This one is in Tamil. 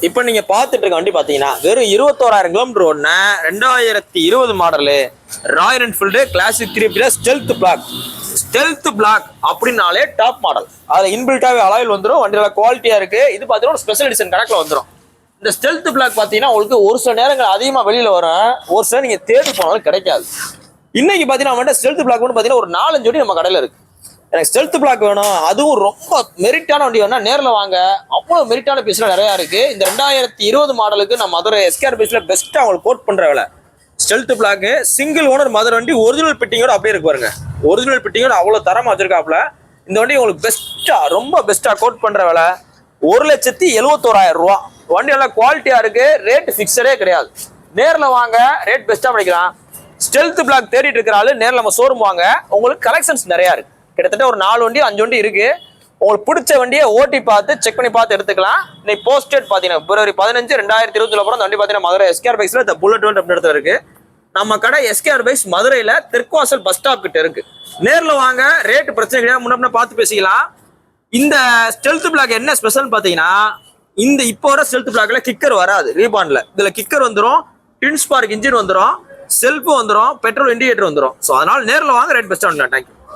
இப்போ நீங்க பார்த்துட்டு இருக்க வண்டி பாத்தீங்கன்னா வெறும் 21,000 கிலோமீட்டர் ஓடுன 2020 model Royal Enfield Classic 3 stealth black. Stealth black அப்படின்னாலே டாப் மாடல். அதுல இன்பில்ட்டாவே அலாயில் வந்துடும். வண்டியோட குவாலிட்டியா இருக்கு. இது பாத்தீங்கன்னா ஒரு ஸ்பெஷல் எடிஷன் கணக்குல வந்துடும். இந்த ஸ்டெல்த் பிளாக் பாத்தீங்கன்னா உங்களுக்கு ஒரு சில நேரங்கள் அதிகமா வெளியில வரும், ஒரு சில நீங்க தேடி போனாலும் கிடைக்காது. இன்னைக்கு பாத்தீங்கன்னா ஸ்டெல்த் பிளாக் பாத்தீங்கன்னா ஒரு 4-5 வண்டி நம்ம கடையில இருக்கு. எனக்கு ஸ்டெல்த் பிளாக் வேணும், அதுவும் ரொம்ப மெரிட்டான வண்டி வேணா நேரில் வாங்க. அவ்வளோ மெரிட்டான பீஸ்ல நிறையா இருக்கு. இந்த 2020 மாடலுக்கு நான் மதுரை எஸ்கேஆர் பீஸ்ல பெஸ்ட்டாக அவங்களுக்கு கோட் பண்ற வேலை. Stealth black single owner Madurai வண்டி, ஒரிஜினல் பிட்டிங்கோட அப்படியே இருக்கு பாருங்க. ஒரிஜினல் பிட்டிங்கோட அவ்வளோ தரமா வச்சிருக்காப்ல. இந்த வண்டி உங்களுக்கு பெஸ்ட்டா ரொம்ப பெஸ்ட்டாக கோட் பண்ற வேலை. 1,71,000 ரூபா. வண்டி நல்லா குவாலிட்டியா இருக்கு. ரேட் ஃபிக்ஸடே கிடையாது. நேரில் வாங்க, ரேட் பெஸ்ட்டாக பண்ணிக்கலாம். ஸ்டெல்த் பிளாக் தேடிட்டு இருக்கிறாள் நேரில் நம்ம ஷோரூம் வாங்க. உங்களுக்கு கலெக்ஷன்ஸ் நிறையா இருக்கு. கிட்டத்தட்ட ஒரு 4 வண்டி 5 வண்டி இருக்கு. உங்களுக்கு பிடிச்ச வண்டியை ஓட்டி பார்த்து செக் பண்ணி பார்த்து எடுத்துக்கலாம். இன்னைக்கு போஸ்டேட் பாத்தீங்கன்னா February 15, 2020 அப்புறம் அந்த வண்டி பாத்தீங்கன்னா மதுரை எஸ்கேஆர் பைக்ஸ்ல இந்த புல்லட் ஒன் அப்படி இடத்துல இருக்கு. நம்ம கடை எஸ்கேஆர் பைக்ஸ் மதுரையில தெற்குவாசல் பஸ் ஸ்டாப் கிட்ட இருக்கு. நேரில் வாங்க, ரேட் பிரச்சனை கிடையாது, முன்ன பார்த்து பேசிக்கலாம். இந்த ஸ்டெல்த் பிளாக் என்ன ஸ்பெஷல் பாத்தீங்கன்னா, இந்த இப்போ வர ஸ்டெல்த் பிளாக்ல கிக்கர் வராது. ரீபான்ல இதுல கிக்கர் வந்துடும், டின் ஸ்பார்க் இன்ஜின் வந்துடும், செல்ஃப் வந்துடும், பெட்ரோல் இண்டிகேட்டர் வந்துடும். ஸோ அதனால நேரில் வாங்க, ரேட் பெஸ்ட்டாக. தேங்க்யூ.